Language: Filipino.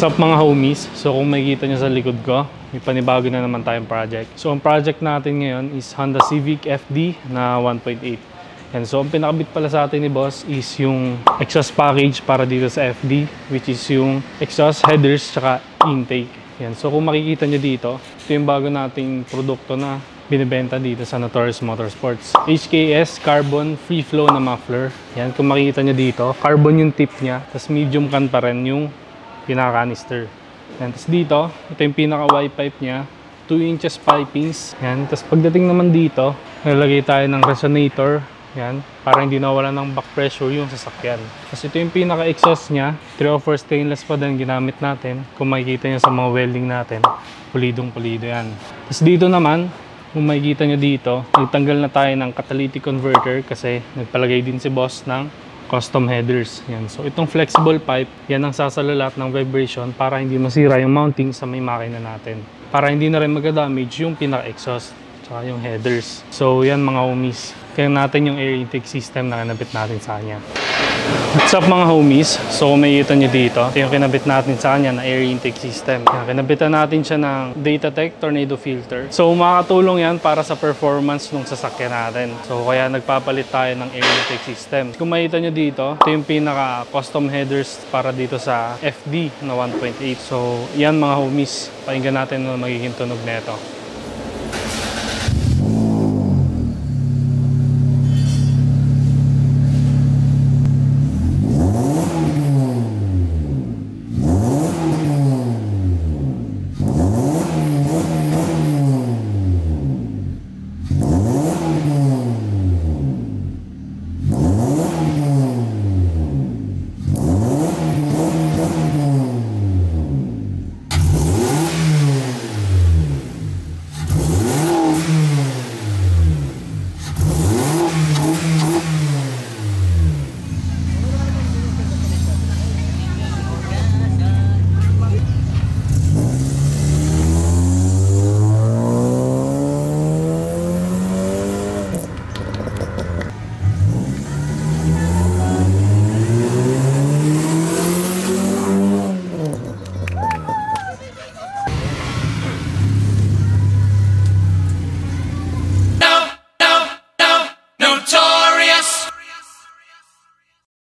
What's up mga homies? So kung makikita nyo sa likod ko, may panibago na naman tayong project. So ang project natin ngayon is Honda Civic FD na 1.8. And so ang pinakabit pala sa atin ni boss is yung exhaust package para dito sa FD, which is yung exhaust headers tsaka intake. Yan. So kung makikita nyo dito, ito yung bago nating produkto na binibenta dito sa Notorious Motorsports. HKS Carbon Free Flow na muffler. Yan, kung makikita nyo dito, carbon yung tip niya, tapos medium can pa rin yung pinaka-canister. Yan, tapos dito, ito yung pinaka-Y-pipe niya, 2 inches pipings. Yan, tapos pagdating naman dito, nalagay tayo ng resonator. Yan, para hindi nawala ng back pressure yung sasakyan. Tapos ito yung pinaka-exhaust niya, 304 stainless pa din ginamit natin. Kung makikita nyo sa mga welding natin, pulidong-pulido yan. Tapos dito naman, kung makikita nyo dito, nagtanggal na tayo ng catalytic converter kasi nagpalagay din si boss ng custom headers. Yan. So itong flexible pipe, yan ang sasalalat ng vibration para hindi masira yung mounting sa may makina natin. Para hindi na rin mag-damage yung pinaka-exhaust tsaka yung headers. So yan mga homies. Kaya natin yung air intake system na kinabit natin sa kanya. What's up mga homies? So kung makikita nyo dito, ito yung kinabit natin sa kanya na air intake system. Kinabitan natin siya ng Datatec Tornado Filter. So makakatulong yan para sa performance ng sasakyan natin. So kaya nagpapalit tayo ng air intake system. Kung makikita nyo dito, ito yung pinaka custom headers para dito sa FD na 1.8. So yan mga homies, pakinggan natin na magiging tunog nito.